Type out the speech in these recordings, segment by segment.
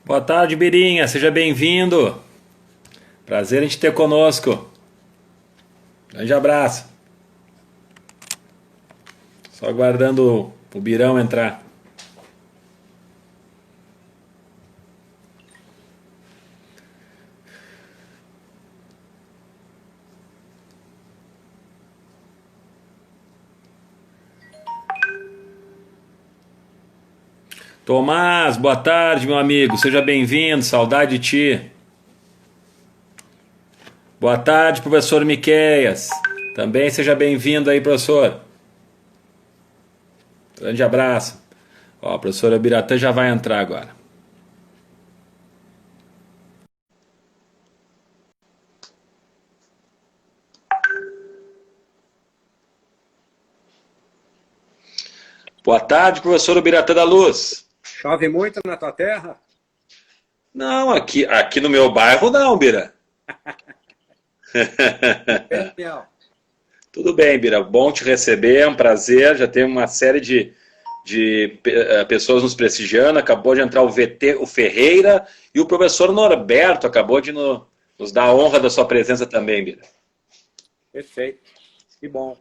Boa tarde, Birinha. Seja bem-vindo. Prazer em te ter conosco. Grande abraço. Só aguardando o Birão entrar. Tomás, boa tarde, meu amigo. Seja bem-vindo. Saudade de ti. Boa tarde, professor Miqueias. Também seja bem-vindo aí, professor. Grande abraço. Ó, a professora Biratã já vai entrar agora. Boa tarde, professor Biratã da Luz. Chove muito na tua terra? Não, aqui no meu bairro não, Bira. É, Daniel. Tudo bem, Bira. Bom te receber, é um prazer. Já tem uma série de pessoas nos prestigiando. Acabou de entrar o VT, o Ferreira, e o professor Norberto acabou de nos dar a honra da sua presença também, Bira. Perfeito. Que bom.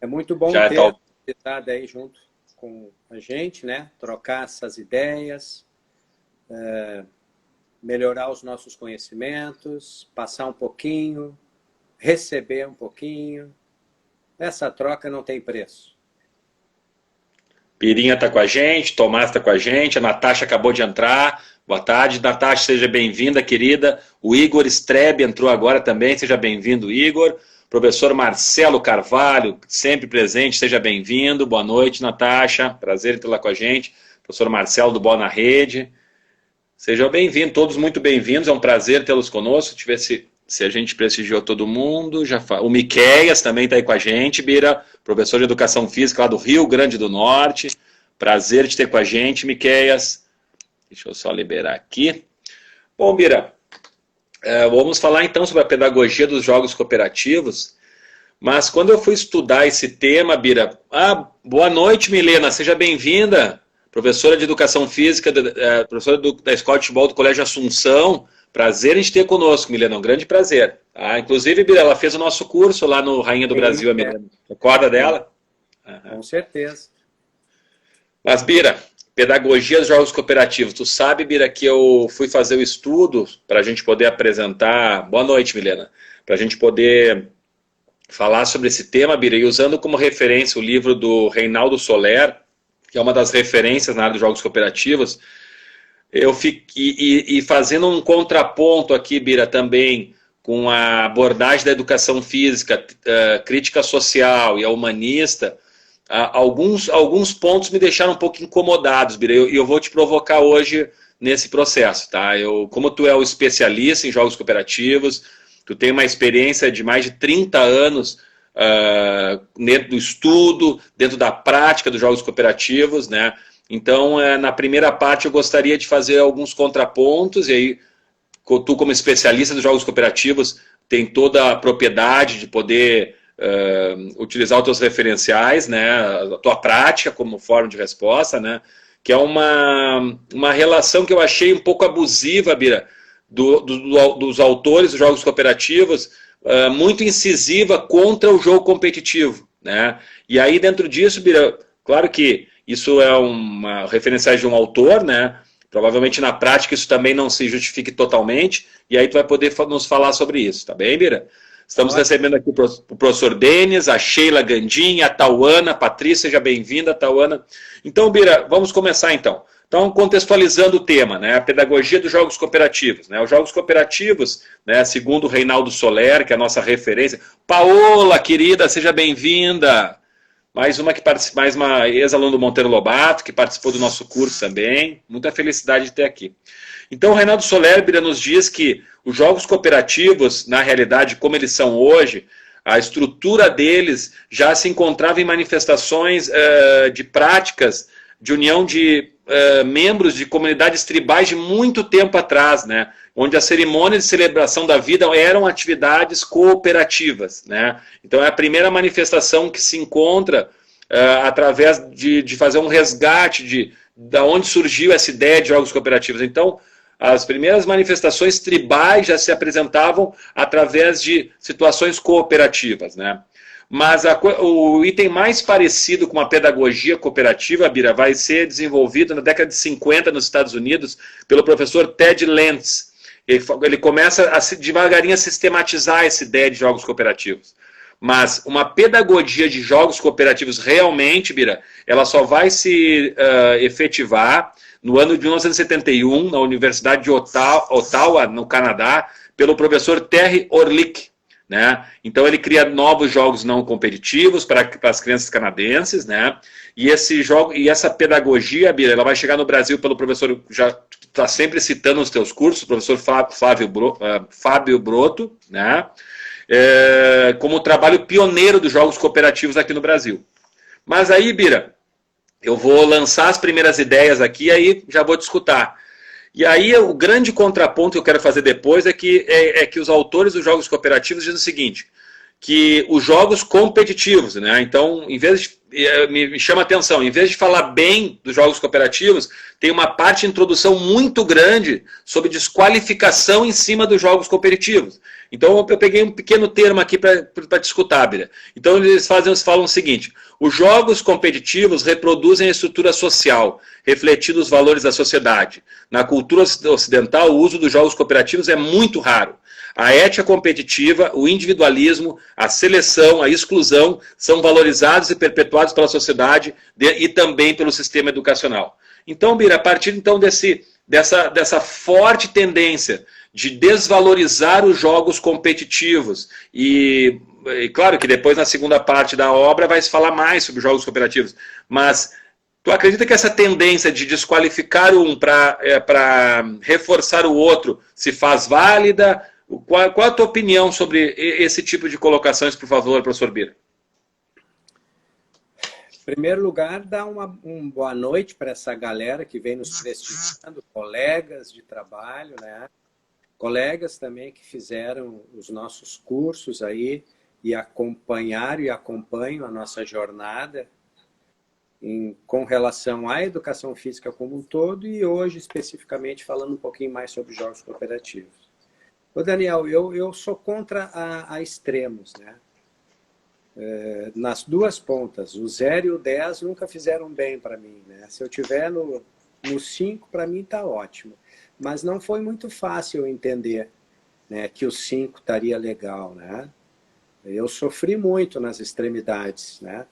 É muito bom Já ter tá. a convidada aí junto com a gente, né? Trocar essas ideias, melhorar os nossos conhecimentos, passar um pouquinho, receber um pouquinho. Essa troca não tem preço. Pirinha está com a gente, Tomás está com a gente, a Natasha acabou de entrar. Boa tarde, Natasha, seja bem-vinda, querida. O Igor Strebe entrou agora também, seja bem-vindo, Igor. Professor Marcelo Carvalho, sempre presente, seja bem-vindo. Boa noite, Natasha, prazer em tê-la com a gente. Professor Marcelo do Bola na Rede. Sejam bem-vindos, todos muito bem-vindos, é um prazer tê-los conosco. Deixa eu ver se a gente prestigiou todo mundo. O Miqueias também está aí com a gente, Bira, professor de Educação Física lá do Rio Grande do Norte. Prazer de ter com a gente, Miqueias. Deixa eu só liberar aqui. Bom, Bira, vamos falar então sobre a pedagogia dos jogos cooperativos. Mas quando eu fui estudar esse tema, Bira... boa noite, Milena, seja bem-vinda. Professora de Educação Física, professora da Escola de Futebol do Colégio Assunção. Prazer em te ter conosco, Milena, um grande prazer. Inclusive, Bira, ela fez o nosso curso lá no Rainha do Brasil, a Milena. Recorda dela? Com certeza. Mas, Bira, pedagogia dos jogos cooperativos. Tu sabe, Bira, que eu fui fazer o estudo para a gente poder apresentar... Boa noite, Milena. Para a gente poder falar sobre esse tema, Bira, e usando como referência o livro do Reinaldo Soler, que é uma das referências na área dos jogos cooperativos, eu fiquei fazendo um contraponto aqui, Bira, também com a abordagem da educação física, crítica social e a humanista, alguns pontos me deixaram um pouco incomodados, Bira, e eu vou te provocar hoje nesse processo, tá? Como tu é o especialista em jogos cooperativos, tu tem uma experiência de mais de 30 anos dentro do estudo, dentro da prática dos jogos cooperativos, né? Então, na primeira parte eu gostaria de fazer alguns contrapontos, e aí tu como especialista dos jogos cooperativos tem toda a propriedade de poder utilizar os teus referenciais, né? A tua prática como forma de resposta, né? Que é uma relação que eu achei um pouco abusiva, Bira, dos autores dos jogos cooperativos, muito incisiva contra o jogo competitivo, né? E aí dentro disso, Bira, claro que isso é uma referência de um autor, né? Provavelmente na prática isso também não se justifique totalmente, e aí tu vai poder nos falar sobre isso, tá bem, Bira? Estamos recebendo aqui o professor Denis, a Sheila Gandim, a Tauana, a Patrícia, seja bem-vinda, Tauana. Então, Bira, vamos começar então. Então, contextualizando o tema, né, a pedagogia dos jogos cooperativos. Né, os jogos cooperativos, né, segundo o Reinaldo Soler, que é a nossa referência. Paola, querida, seja bem-vinda. Mais uma ex-aluna do Monteiro Lobato, que participou do nosso curso também. Muita felicidade de ter aqui. Então, o Reinaldo Soler, Bira, nos diz que os jogos cooperativos, na realidade, como eles são hoje, a estrutura deles já se encontrava em manifestações de práticas de união de membros de comunidades tribais de muito tempo atrás, né? Onde a cerimônia de celebração da vida eram atividades cooperativas, né? Então é a primeira manifestação que se encontra através de fazer um resgate de onde surgiu essa ideia de jogos cooperativos. Então, as primeiras manifestações tribais já se apresentavam através de situações cooperativas, né? Mas o item mais parecido com a pedagogia cooperativa, Bira, vai ser desenvolvido na década de 50 nos Estados Unidos pelo professor Ted Lentz. Ele começa devagarinho a sistematizar essa ideia de jogos cooperativos. Mas uma pedagogia de jogos cooperativos realmente, Bira, ela só vai se efetivar no ano de 1971, na Universidade de Ottawa, no Canadá, pelo professor Terry Orlick. Né? Então ele cria novos jogos não competitivos para as crianças canadenses, né? E essa pedagogia, Bira, ela vai chegar no Brasil pelo professor, já está sempre citando os teus cursos, o professor Fábio Broto, né? Como trabalho pioneiro dos jogos cooperativos aqui no Brasil. Mas aí, Bira, eu vou lançar as primeiras ideias aqui e aí já vou te escutar. E aí o grande contraponto que eu quero fazer depois é que os autores dos jogos cooperativos dizem o seguinte, que os jogos competitivos, né? Então, em vez de, me chama a atenção, em vez de falar bem dos jogos cooperativos, tem uma parte de introdução muito grande sobre desqualificação em cima dos jogos competitivos. Então, eu peguei um pequeno termo aqui para te escutar, Bira. Então, eles falam o seguinte, os jogos competitivos reproduzem a estrutura social, refletindo os valores da sociedade. Na cultura ocidental, o uso dos jogos cooperativos é muito raro. A ética competitiva, o individualismo, a seleção, a exclusão são valorizados e perpetuados pela sociedade e também pelo sistema educacional. Então, Bira, a partir então dessa forte tendência de desvalorizar os jogos competitivos e claro que depois na segunda parte da obra vai se falar mais sobre jogos cooperativos, mas tu acredita que essa tendência de desqualificar um para reforçar o outro se faz válida? Qual a tua opinião sobre esse tipo de colocações, por favor, professor Bira? Em primeiro lugar, dar uma boa noite para essa galera que vem nos prestigiando, colegas de trabalho, né? Colegas também que fizeram os nossos cursos aí e acompanharam e acompanham a nossa jornada com relação à educação física como um todo e hoje, especificamente, falando um pouquinho mais sobre jogos cooperativos. Ô Daniel, eu sou contra a extremos, né? Nas duas pontas, o 0 e o 10 nunca fizeram bem para mim, né? Se eu tiver no 5, para mim está ótimo. Mas não foi muito fácil entender, né, que o 5 estaria legal, né? Eu sofri muito nas extremidades, né?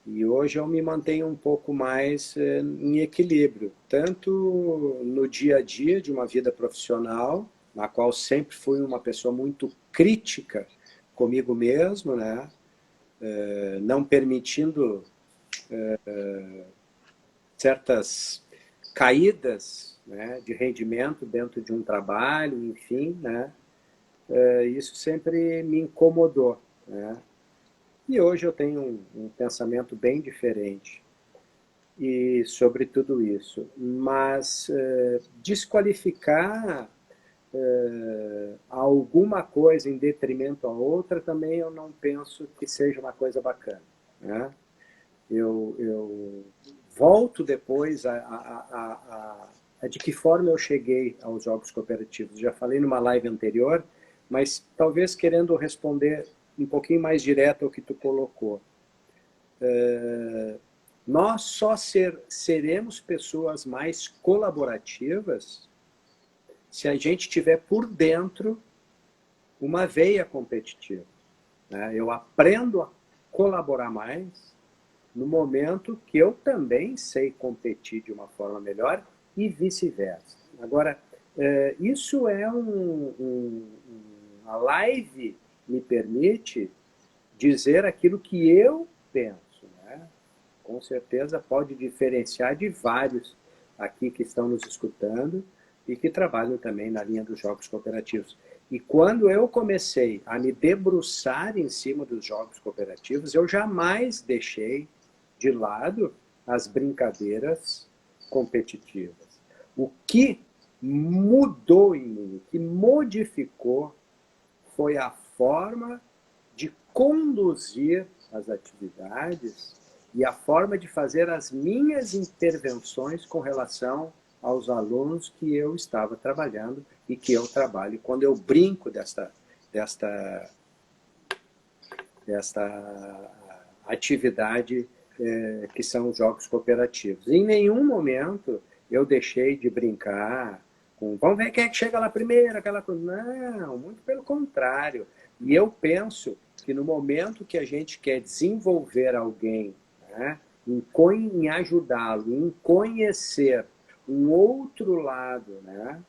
E hoje eu me mantenho um pouco mais em equilíbrio, tanto no dia a dia de uma vida profissional, na qual sempre fui uma pessoa muito crítica comigo mesmo, né? Não permitindo certas caídas, né, de rendimento dentro de um trabalho, enfim, né? Isso sempre me incomodou, né? E hoje eu tenho um pensamento bem diferente e sobre tudo isso. Mas desqualificar alguma coisa em detrimento a outra também eu não penso que seja uma coisa bacana, né? Eu volto depois a de que forma eu cheguei aos jogos cooperativos. Já falei numa live anterior, mas talvez querendo responder um pouquinho mais direto ao que tu colocou. Nós só seremos pessoas mais colaborativas se a gente tiver por dentro uma veia competitiva, né? Eu aprendo a colaborar mais no momento que eu também sei competir de uma forma melhor e vice-versa. Agora, isso é a live me permite dizer aquilo que eu penso, né? Com certeza pode diferenciar de vários aqui que estão nos escutando e que trabalham também na linha dos jogos cooperativos. E quando eu comecei a me debruçar em cima dos jogos cooperativos, eu jamais deixei de lado as brincadeiras competitivas. O que mudou em mim, o que modificou, foi a forma de conduzir as atividades e a forma de fazer as minhas intervenções com relação aos alunos que eu estava trabalhando e que eu trabalho, quando eu brinco desta atividade que são os jogos cooperativos. Em nenhum momento eu deixei de brincar com, vamos ver quem é que chega lá primeiro, aquela coisa. Não, muito pelo contrário. E eu penso que no momento que a gente quer desenvolver alguém, né, em ajudá-lo, em conhecer um outro lado, né,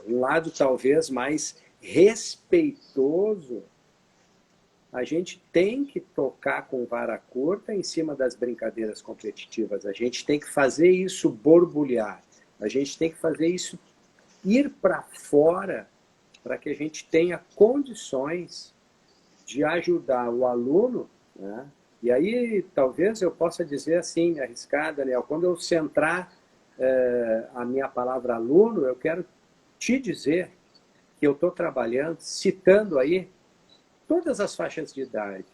um lado talvez mais respeitoso, a gente tem que tocar com vara curta em cima das brincadeiras competitivas. A gente tem que fazer isso borbulhar. A gente tem que fazer isso ir para fora para que a gente tenha condições de ajudar o aluno, né? E aí talvez eu possa dizer assim, me arriscar, Daniel, quando eu centrar a minha palavra aluno, eu quero te dizer que eu estou trabalhando, citando aí todas as faixas de idade,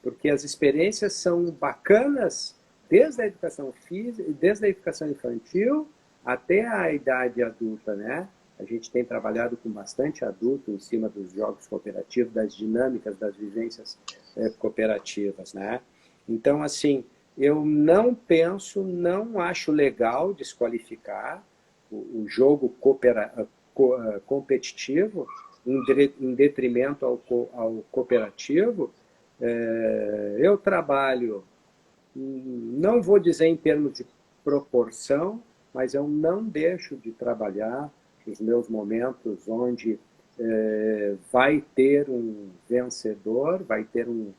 porque as experiências são bacanas desde a educação física, desde a educação infantil até a idade adulta, né? A gente tem trabalhado com bastante adulto em cima dos jogos cooperativos, das dinâmicas, das vivências cooperativas, né? Então, assim, eu não acho legal desqualificar o jogo competitivo em detrimento ao cooperativo. Eu trabalho, não vou dizer em termos de proporção, mas eu não deixo de trabalhar os meus momentos onde vai ter um vencedor, vai ter um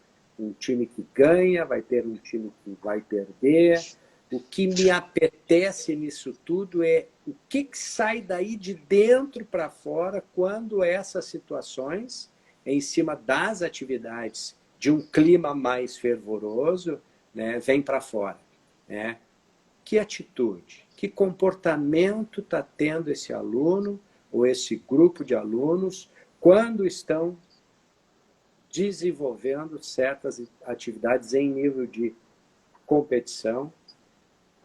time que ganha, vai ter um time que vai perder. O que me apetece nisso tudo é o que sai daí de dentro para fora quando essas situações, em cima das atividades de um clima mais fervoroso, né, vem para fora, né? Que atitude, que comportamento está tendo esse aluno ou esse grupo de alunos quando estão desenvolvendo certas atividades em nível de competição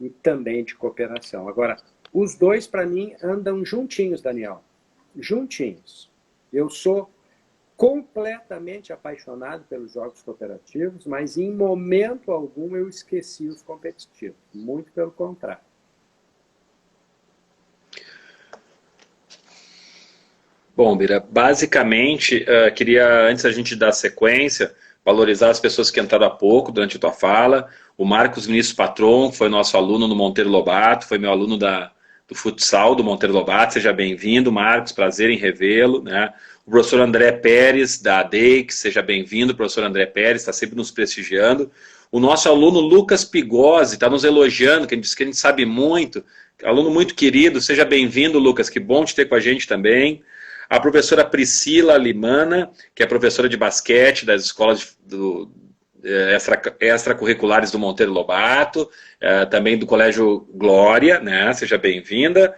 e também de cooperação. Agora, os dois, para mim, andam juntinhos, Daniel. Juntinhos. Eu sou completamente apaixonado pelos jogos cooperativos, mas em momento algum eu esqueci os competitivos. Muito pelo contrário. Bom, Bira, basicamente, queria, antes da gente dar sequência, valorizar as pessoas que entraram há pouco durante a tua fala. O Marcos Vinícius Patron, que foi nosso aluno no Monteiro Lobato, foi meu aluno do futsal do Monteiro Lobato. Seja bem-vindo, Marcos, prazer em revê-lo, né? O professor André Pérez, da ADEIC, seja bem-vindo, professor André Pérez, está sempre nos prestigiando. O nosso aluno Lucas Pigozzi está nos elogiando, que a gente diz que a gente sabe muito, aluno muito querido, seja bem-vindo, Lucas, que bom te ter com a gente também. A professora Priscila Limana, que é professora de basquete das escolas extracurriculares do Monteiro Lobato, também do Colégio Glória, né? Seja bem-vinda.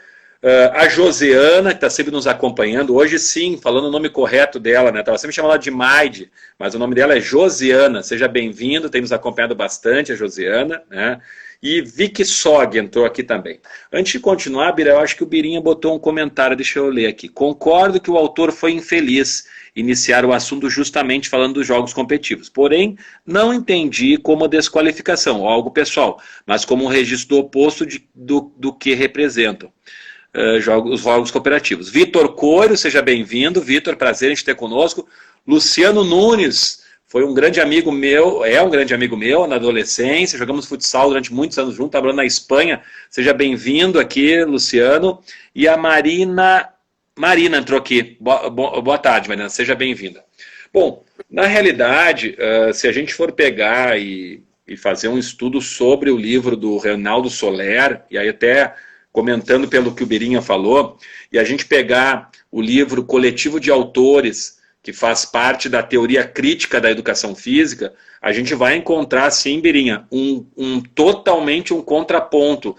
A Joseana, que está sempre nos acompanhando, hoje sim, falando o nome correto dela, né? Estava sempre chamando ela de Maide, mas o nome dela é Josiana. Seja bem-vindo, tem nos acompanhado bastante a Josiana, né? E Vicky Sog entrou aqui também. Antes de continuar, Bira, eu acho que o Birinha botou um comentário, deixa eu ler aqui. Concordo que o autor foi infeliz iniciar o assunto justamente falando dos jogos competitivos. Porém, não entendi como desqualificação, ou algo pessoal, mas como um registro do oposto do que representam. Os jogos cooperativos. Vitor Coiro, seja bem-vindo. Vitor, prazer em te ter conosco. Luciano Nunes, foi um grande amigo meu, é um grande amigo meu na adolescência, jogamos futsal durante muitos anos juntos, trabalhando na Espanha. Seja bem-vindo aqui, Luciano. E a Marina entrou aqui. Boa tarde, Marina, seja bem-vinda. Bom, na realidade, se a gente for pegar e fazer um estudo sobre o livro do Reinaldo Soler, e aí até comentando pelo que o Birinha falou, e a gente pegar o livro Coletivo de Autores, que faz parte da teoria crítica da educação física, a gente vai encontrar, sim, Birinha, totalmente um contraponto,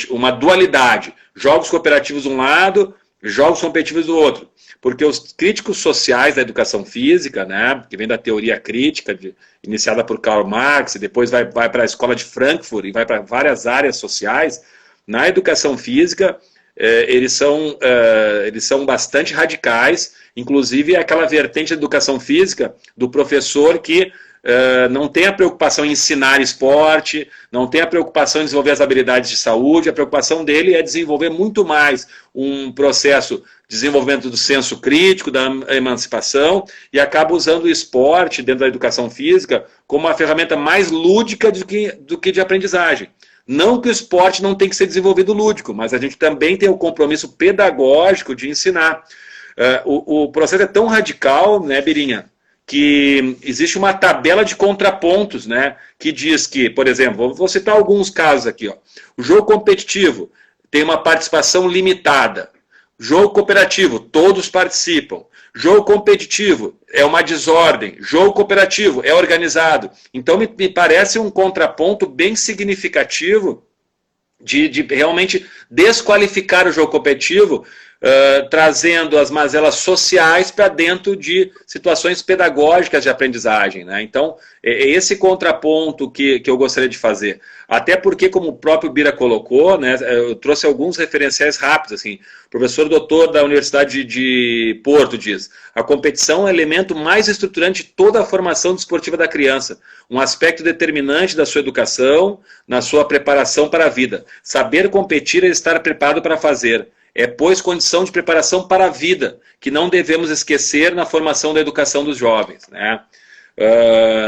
uma dualidade. Jogos cooperativos de um lado jogos competitivos do outro. Porque os críticos sociais da educação física, né, que vem da teoria crítica, iniciada por Karl Marx, e depois vai para a escola de Frankfurt e vai para várias áreas sociais, na educação física, eles são bastante radicais, inclusive aquela vertente da educação física do professor que não tem a preocupação em ensinar esporte, não tem a preocupação em desenvolver as habilidades de saúde, a preocupação dele é desenvolver muito mais um processo de desenvolvimento do senso crítico, da emancipação, e acaba usando o esporte dentro da educação física como uma ferramenta mais lúdica do que de aprendizagem. Não que o esporte não tem que ser desenvolvido lúdico, mas a gente também tem o compromisso pedagógico de ensinar. O processo é tão radical, né, Birinha, que existe uma tabela de contrapontos, né, que diz que, por exemplo, vou citar alguns casos aqui, ó. O jogo competitivo tem uma participação limitada. Jogo cooperativo, todos participam. Jogo competitivo é uma desordem. Jogo cooperativo é organizado. Então, me parece um contraponto bem significativo de realmente desqualificar o jogo competitivo, trazendo as mazelas sociais para dentro de situações pedagógicas de aprendizagem, né? Então, é esse contraponto que eu gostaria de fazer. Até porque, como o próprio Bira colocou, né, eu trouxe alguns referenciais rápidos. Assim, o professor doutor da Universidade de Porto diz: a competição é o elemento mais estruturante de toda a formação desportiva da criança, um aspecto determinante da sua educação, na sua preparação para a vida. Saber competir é estar preparado para fazer. É, pois, condição de preparação para a vida, que não devemos esquecer na formação da educação dos jovens, né?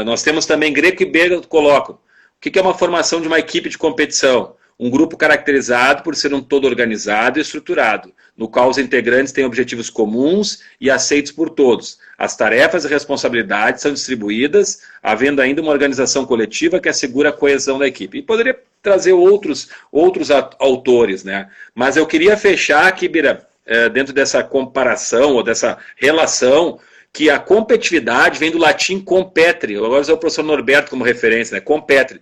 Nós temos também Greco e Bega colocam. O que é uma formação de uma equipe de competição? Um grupo caracterizado por ser um todo organizado e estruturado, no qual os integrantes têm objetivos comuns e aceitos por todos. As tarefas e responsabilidades são distribuídas, havendo ainda uma organização coletiva que assegura a coesão da equipe. E poderia trazer outros autores, né? Mas eu queria fechar aqui, Bira, dentro dessa comparação ou dessa relação, que a competitividade vem do latim competere. Eu agora usar o professor Norberto como referência, né? Competere,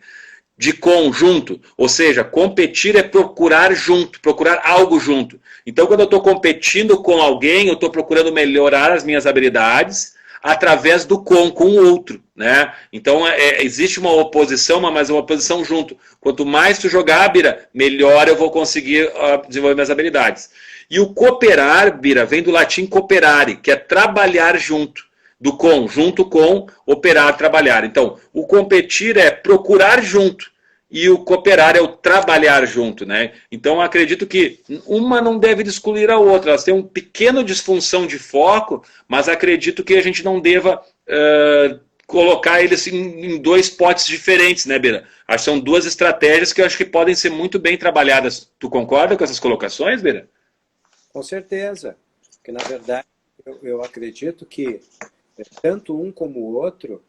de conjunto, ou seja, competir é procurar junto, procurar algo junto. Então, quando eu estou competindo com alguém, eu estou procurando melhorar as minhas habilidades através do com o outro, né? Então, existe uma oposição, mas uma oposição junto. Quanto mais tu jogar, Bira, melhor eu vou conseguir desenvolver minhas habilidades. E o cooperar, Bira, vem do latim cooperare, que é trabalhar junto. Do com, junto com, operar, trabalhar. Então, o competir é procurar junto e o cooperar é o trabalhar junto, né? Então, acredito que uma não deve excluir a outra. Elas têm uma pequena disfunção de foco, mas acredito que a gente não deva colocar eles em dois potes diferentes, né, Bira? Acho que são duas estratégias que eu acho que podem ser muito bem trabalhadas. Tu concorda com essas colocações, Bira? Com certeza. Porque, na verdade, eu acredito que tanto um como o outro,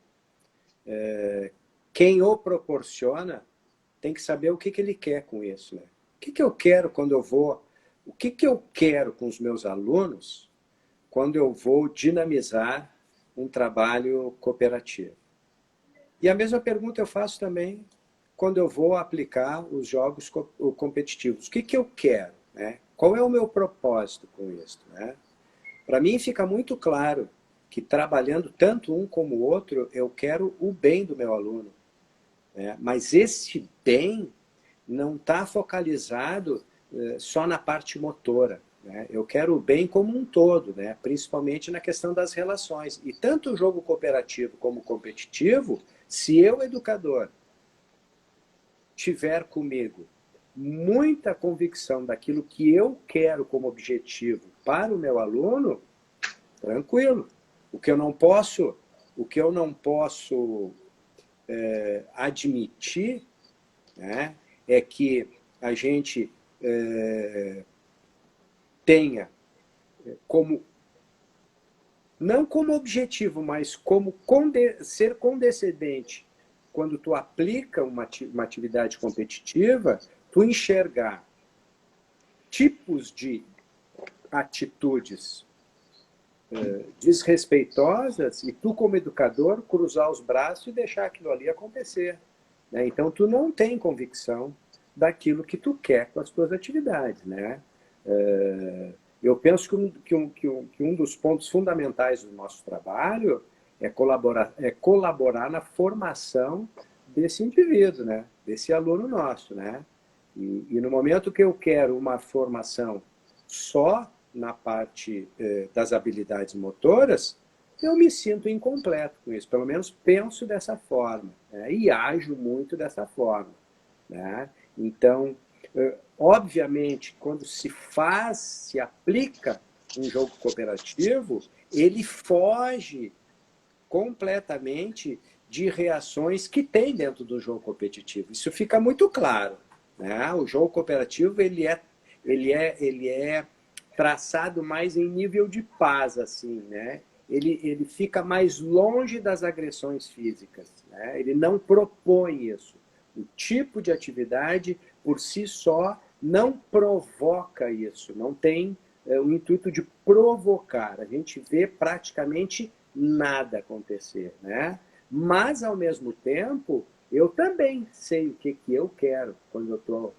quem o proporciona tem que saber o que ele quer com isso, né? O que eu quero quando eu vou... O que eu quero com os meus alunos quando eu vou dinamizar um trabalho cooperativo? E a mesma pergunta eu faço também quando eu vou aplicar os jogos competitivos. O que eu quero, né? Qual é o meu propósito com isso, né? Para mim fica muito claro que trabalhando tanto um como o outro, eu quero o bem do meu aluno. Né? Mas esse bem não está focalizado só na parte motora. Né? Eu quero o bem como um todo, né? Principalmente na questão das relações. E tanto o jogo cooperativo como competitivo, se eu, educador, tiver comigo muita convicção daquilo que eu quero como objetivo para o meu aluno, tranquilo. O que eu não posso admitir, né, é que a gente tenha como, não como objetivo, mas como ser condescendente quando tu aplica uma atividade competitiva, tu enxergar tipos de atitudes desrespeitosas e tu, como educador, cruzar os braços e deixar aquilo ali acontecer. Né? Então, tu não tem convicção daquilo que tu quer com as tuas atividades. Né? eu penso que um dos pontos fundamentais do nosso trabalho é colaborar na formação desse indivíduo, né? Desse aluno nosso, né? E no momento que eu quero uma formação só na parte das habilidades motoras, eu me sinto incompleto com isso. Pelo menos penso dessa forma, né? E ajo muito dessa forma, né? Então, obviamente, quando se aplica um jogo cooperativo, ele foge completamente de reações que tem dentro do jogo competitivo. Isso fica muito claro, né? O jogo cooperativo ele é traçado mais em nível de paz, assim, né? Ele fica mais longe das agressões físicas, né? Ele não propõe isso. O tipo de atividade, por si só, não provoca isso, não tem o intuito de provocar. A gente vê praticamente nada acontecer, né? Mas, ao mesmo tempo, eu também sei o que eu quero quando eu estou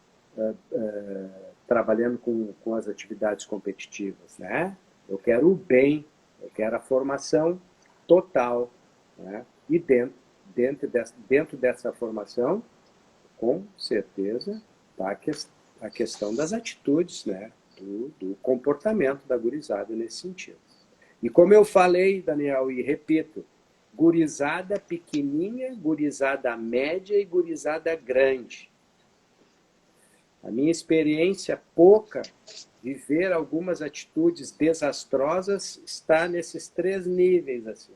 trabalhando com as atividades competitivas, né? Eu quero o bem, eu quero a formação total, né? E dentro dessa formação, com certeza, está a questão das atitudes, né? Do comportamento da gurizada nesse sentido. E como eu falei, Daniel, e repito, gurizada pequenininha, gurizada média e gurizada grande. A minha experiência pouca de ver algumas atitudes desastrosas está nesses 3 níveis, assim.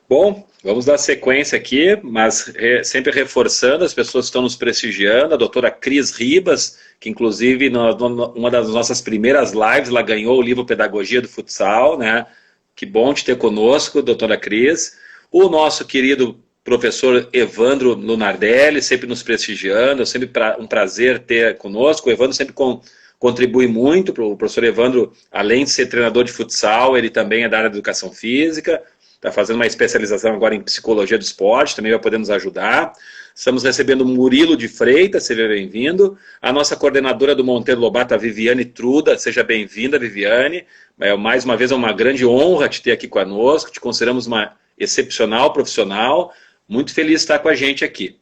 Bom, vamos dar sequência aqui, mas sempre reforçando, as pessoas que estão nos prestigiando, a doutora Cris Ribas, que inclusive numa das nossas primeiras lives, ela ganhou o livro Pedagogia do Futsal, né? Que bom te ter conosco, doutora Cris. O nosso querido professor Evandro Lunardelli, sempre nos prestigiando, é sempre um prazer ter conosco. O Evandro sempre contribui muito, o professor Evandro, além de ser treinador de futsal, ele também é da área de educação física, está fazendo uma especialização agora em psicologia do esporte, também vai poder nos ajudar. Estamos recebendo o Murilo de Freitas, seja bem-vindo. A nossa coordenadora do Monteiro Lobato, a Viviane Truda, seja bem-vinda, Viviane. Mais uma vez é uma grande honra te ter aqui conosco, te consideramos uma excepcional profissional, muito feliz de estar com a gente aqui.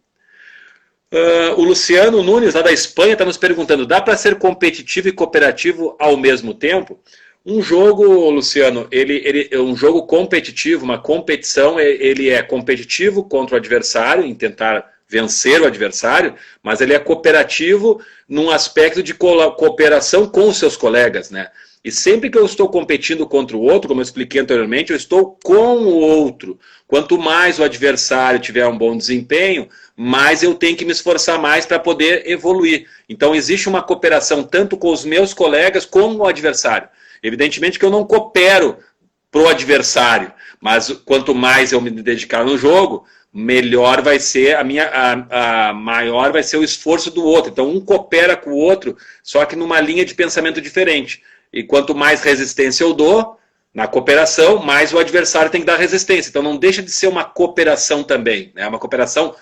O Luciano Nunes, lá da Espanha, está nos perguntando, dá para ser competitivo e cooperativo ao mesmo tempo? Um jogo, Luciano, ele é um jogo competitivo, uma competição, ele é competitivo contra o adversário, em tentar vencer o adversário, mas ele é cooperativo num aspecto de cooperação com os seus colegas, né? E sempre que eu estou competindo contra o outro, como eu expliquei anteriormente, eu estou com o outro. Quanto mais o adversário tiver um bom desempenho, mais eu tenho que me esforçar mais para poder evoluir. Então existe uma cooperação tanto com os meus colegas como o adversário. Evidentemente que eu não coopero pro adversário, mas quanto mais eu me dedicar no jogo, melhor vai ser maior vai ser o esforço do outro. Então um coopera com o outro, só que numa linha de pensamento diferente. E quanto mais resistência eu dou na cooperação, mais o adversário tem que dar resistência. Então não deixa de ser uma cooperação também, né? Uma cooperação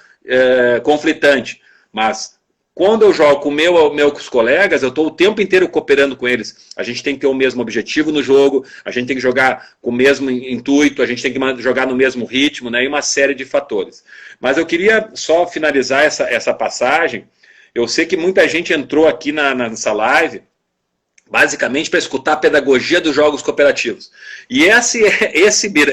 conflitante. Mas quando eu jogo com meus colegas, eu estou o tempo inteiro cooperando com eles. A gente tem que ter o mesmo objetivo no jogo, a gente tem que jogar com o mesmo intuito, a gente tem que jogar no mesmo ritmo, né? E uma série de fatores. Mas eu queria só finalizar essa passagem. Eu sei que muita gente entrou aqui nessa live basicamente para escutar a pedagogia dos jogos cooperativos. E esse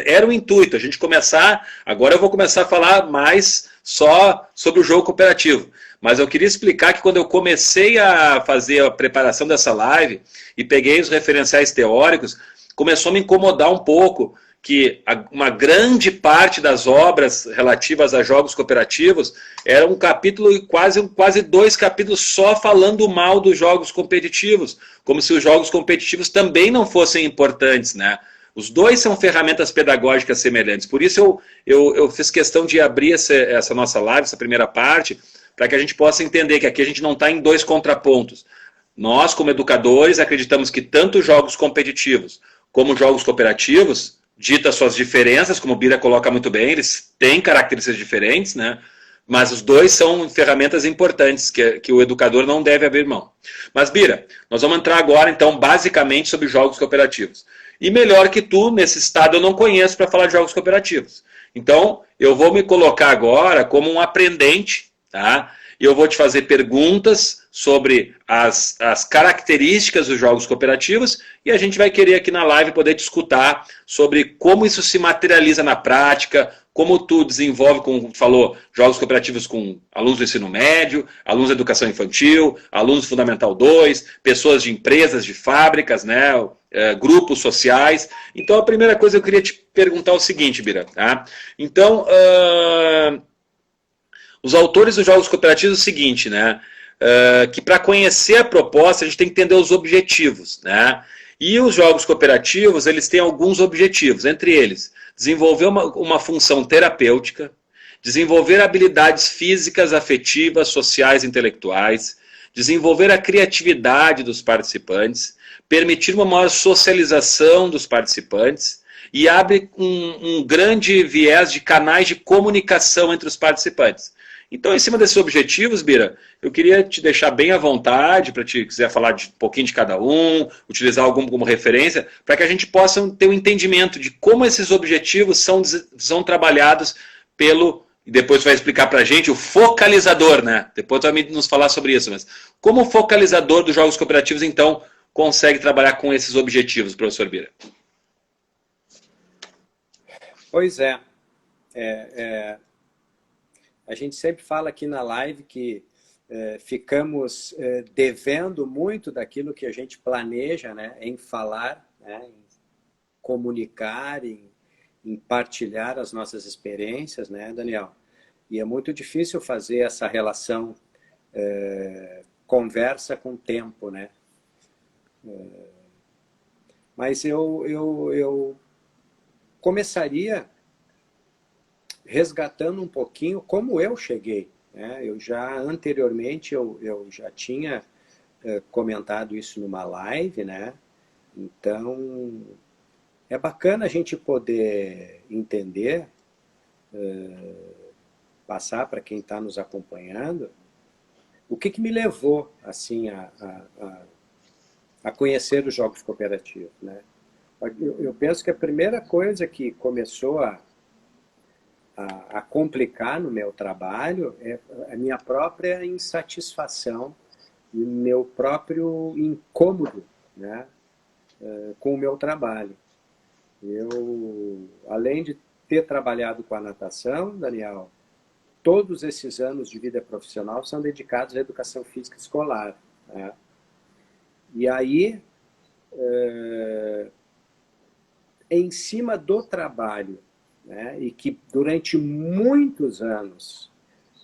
era o intuito, a gente começar, agora eu vou começar a falar mais só sobre o jogo cooperativo. Mas eu queria explicar que quando eu comecei a fazer a preparação dessa live e peguei os referenciais teóricos, começou a me incomodar um pouco que uma grande parte das obras relativas a jogos cooperativos era um capítulo e quase 2 capítulos só falando mal dos jogos competitivos, como se os jogos competitivos também não fossem importantes, né? Os dois são ferramentas pedagógicas semelhantes. Por isso eu fiz questão de abrir essa nossa live, essa primeira parte, para que a gente possa entender que aqui a gente não está em 2 contrapontos. Nós, como educadores, acreditamos que tanto jogos competitivos como jogos cooperativos, dita suas diferenças, como o Bira coloca muito bem, eles têm características diferentes, né? Mas os dois são ferramentas importantes que o educador não deve abrir mão. Mas, Bira, nós vamos entrar agora, então, basicamente sobre jogos cooperativos. E melhor que tu, nesse estado, eu não conheço para falar de jogos cooperativos. Então, eu vou me colocar agora como um aprendente, tá? E eu vou te fazer perguntas sobre as características dos jogos cooperativos e a gente vai querer aqui na live poder discutir sobre como isso se materializa na prática, como tu desenvolve, como tu falou, jogos cooperativos com alunos do ensino médio, alunos da educação infantil, alunos do Fundamental 2, pessoas de empresas, de fábricas, né, grupos sociais. Então, a primeira coisa que eu queria te perguntar é o seguinte, Bira. Tá? Então, os autores dos jogos cooperativos é o seguinte, né? Que para conhecer a proposta a gente tem que entender os objetivos, né? E os jogos cooperativos, eles têm alguns objetivos, entre eles, desenvolver uma função terapêutica, desenvolver habilidades físicas, afetivas, sociais e intelectuais, desenvolver a criatividade dos participantes, permitir uma maior socialização dos participantes e abre um grande viés de canais de comunicação entre os participantes. Então, em cima desses objetivos, Bira, eu queria te deixar bem à vontade, para te quiser falar de um pouquinho de cada um, utilizar algum como referência, para que a gente possa ter um entendimento de como esses objetivos são trabalhados pelo, e depois vai explicar para a gente, o focalizador, né? Depois vai nos falar sobre isso, mas como o focalizador dos jogos cooperativos, então, consegue trabalhar com esses objetivos, professor Bira? Pois é. A gente sempre fala aqui na live que ficamos devendo muito daquilo que a gente planeja, né, em falar, né, em comunicar, em partilhar as nossas experiências, né, Daniel? E é muito difícil fazer essa relação conversa com tempo, né? Mas eu começaria resgatando um pouquinho como eu cheguei. Né? Eu já, anteriormente, eu já tinha comentado isso numa live, né? Então, é bacana a gente poder entender, passar para quem está nos acompanhando, o que me levou assim, a conhecer os jogos cooperativos. Né? Eu penso que a primeira coisa que começou a complicar no meu trabalho é a minha própria insatisfação e o meu próprio incômodo, né, com o meu trabalho. Eu, além de ter trabalhado com a natação, Daniel, todos esses anos de vida profissional são dedicados à educação física escolar. Né? E aí, em cima do trabalho, né, e que durante muitos anos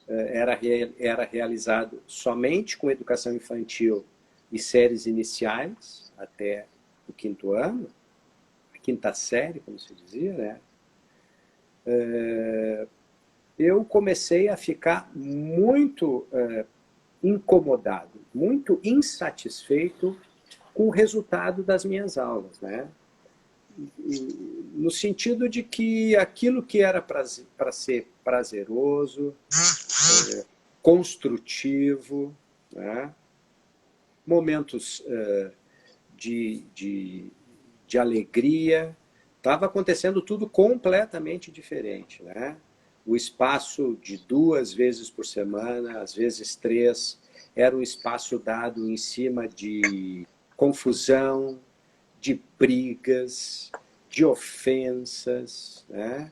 era realizado somente com educação infantil e séries iniciais, até o 5º ano, a 5ª série, como se dizia, né, eu comecei a ficar muito incomodado, muito insatisfeito com o resultado das minhas aulas, né? No sentido de que aquilo que era para ser prazeroso, construtivo, né? Momentos de alegria, estava acontecendo tudo completamente diferente. Né? O espaço de 2 vezes por semana, às vezes 3, era um espaço dado em cima de confusão, de brigas, de ofensas, né?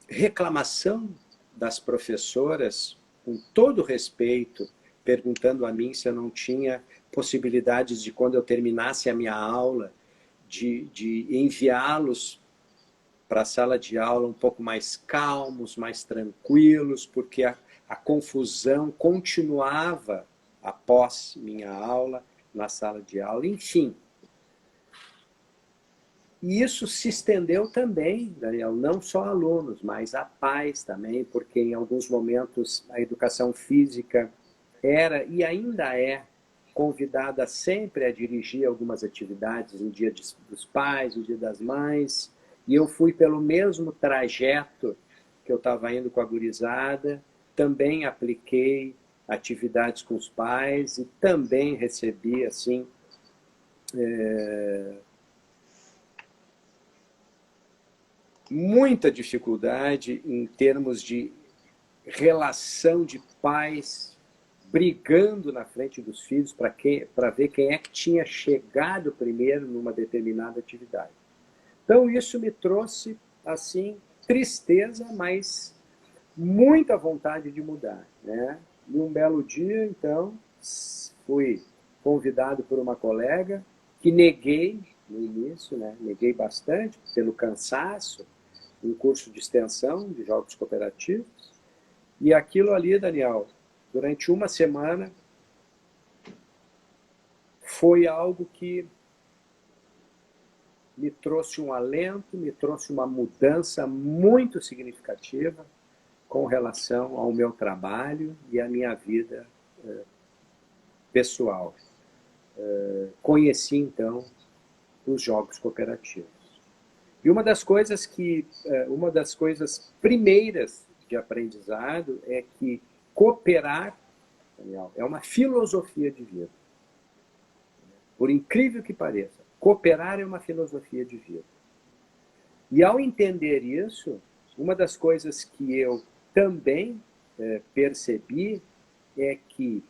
Reclamação das professoras, com todo respeito, perguntando a mim se eu não tinha possibilidades de, quando eu terminasse a minha aula, de enviá-los para a sala de aula um pouco mais calmos, mais tranquilos, porque a confusão continuava após minha aula, na sala de aula, enfim. E isso se estendeu também, Daniel, não só a alunos, mas a pais também, porque em alguns momentos a educação física era e ainda é convidada sempre a dirigir algumas atividades no dia dos pais, no dia das mães, e eu fui pelo mesmo trajeto que eu estava indo com a gurizada, também apliquei atividades com os pais e também recebi, assim, muita dificuldade em termos de relação de pais brigando na frente dos filhos para ver quem é que tinha chegado primeiro numa determinada atividade. Então, isso me trouxe, assim, tristeza, mas muita vontade de mudar, né? E um belo dia, então, fui convidado por uma colega que neguei no início, né? Neguei bastante pelo cansaço, um curso de extensão de jogos cooperativos. E aquilo ali, Daniel, durante uma semana, foi algo que me trouxe um alento, me trouxe uma mudança muito significativa com relação ao meu trabalho e à minha vida pessoal. Conheci, então, os jogos cooperativos. E uma das coisas primeiras de aprendizado é que cooperar, Daniel, é uma filosofia de vida. Por incrível que pareça, cooperar é uma filosofia de vida. E ao entender isso, uma das coisas que eu também percebi é que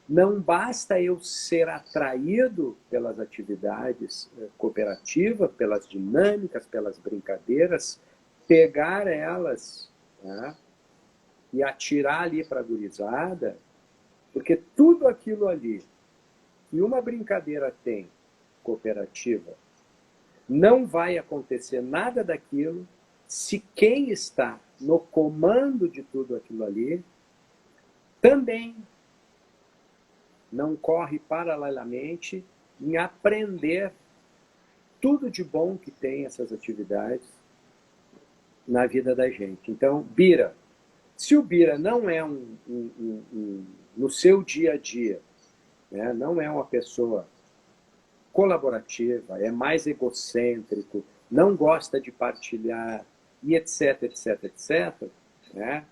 não basta eu ser atraído pelas atividades cooperativas, pelas dinâmicas, pelas brincadeiras, pegar elas, né, e atirar ali para a gurizada, porque tudo aquilo ali que uma brincadeira tem cooperativa, não vai acontecer nada daquilo se quem está no comando de tudo aquilo ali também não corre paralelamente em aprender tudo de bom que tem essas atividades na vida da gente. Então, Bira, se o Bira não é no seu dia a dia, né, não é uma pessoa colaborativa, é mais egocêntrico, não gosta de partilhar, e etc, etc, etc, né,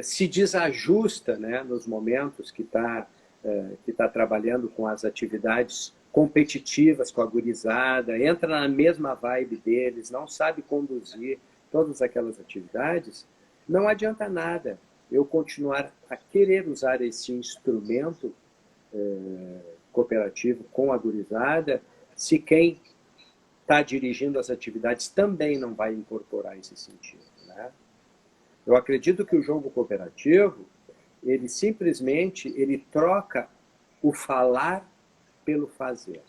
se desajusta, né, nos momentos que está trabalhando com as atividades competitivas com a gurizada, entra na mesma vibe deles, não sabe conduzir todas aquelas atividades, não adianta nada eu continuar a querer usar esse instrumento cooperativo com a gurizada, se quem está dirigindo as atividades também não vai incorporar esse sentido, né? Eu acredito que o jogo cooperativo, ele simplesmente troca o falar pelo fazer,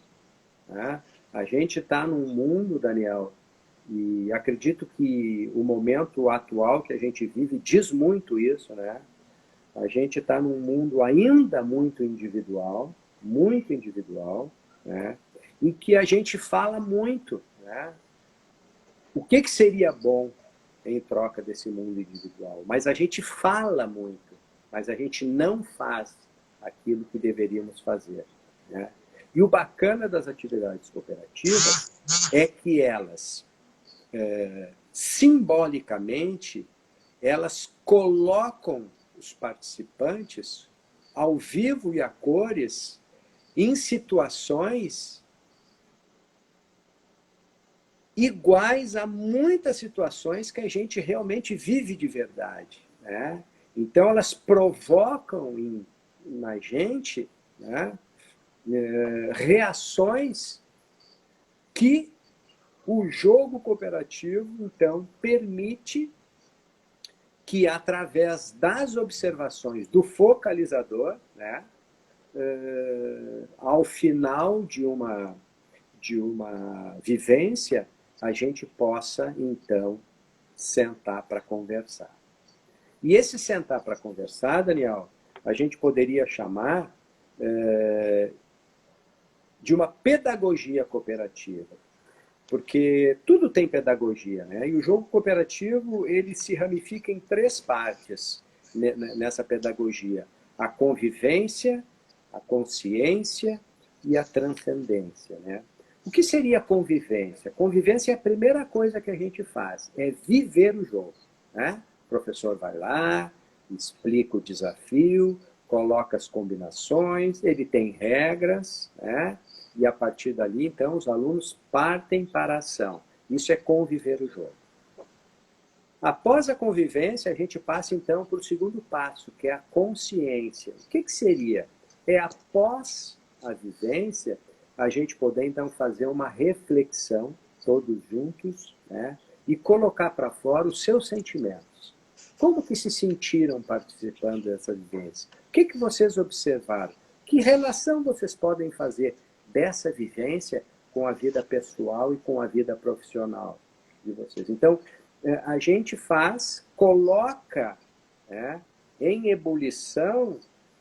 né? A gente está num mundo, Daniel, e acredito que o momento atual que a gente vive diz muito isso, né? A gente está num mundo ainda muito individual, né? Em que a gente fala muito, né? O que seria bom em troca desse mundo individual? Mas a gente fala muito, mas a gente não faz aquilo que deveríamos fazer, né? E o bacana das atividades cooperativas é que elas, simbolicamente, elas colocam os participantes ao vivo e a cores em situações iguais a muitas situações que a gente realmente vive de verdade, né? Então, elas provocam na gente, né, reações que o jogo cooperativo, então, permite que, através das observações do focalizador, né, ao final de uma vivência, a gente possa, então, sentar para conversar. E esse sentar para conversar, Daniel, a gente poderia chamar de uma pedagogia cooperativa, porque tudo tem pedagogia, né? E o jogo cooperativo, ele se ramifica em 3 partes nessa pedagogia: a convivência, a consciência e a transcendência, né? O que seria convivência? Convivência é a primeira coisa que a gente faz, é viver o jogo, né? O professor vai lá, explica o desafio, coloca as combinações, ele tem regras, né? E a partir dali, então, os alunos partem para a ação. Isso é conviver o jogo. Após a convivência, a gente passa, então, para o segundo passo, que é a consciência. O que seria? É após a vivência, a gente poder, então, fazer uma reflexão, todos juntos, né? E colocar para fora os seus sentimentos. Como que se sentiram participando dessa vivência? O que vocês observaram? Que relação vocês podem fazer dessa vivência com a vida pessoal e com a vida profissional de vocês? Então, a gente coloca, né, em ebulição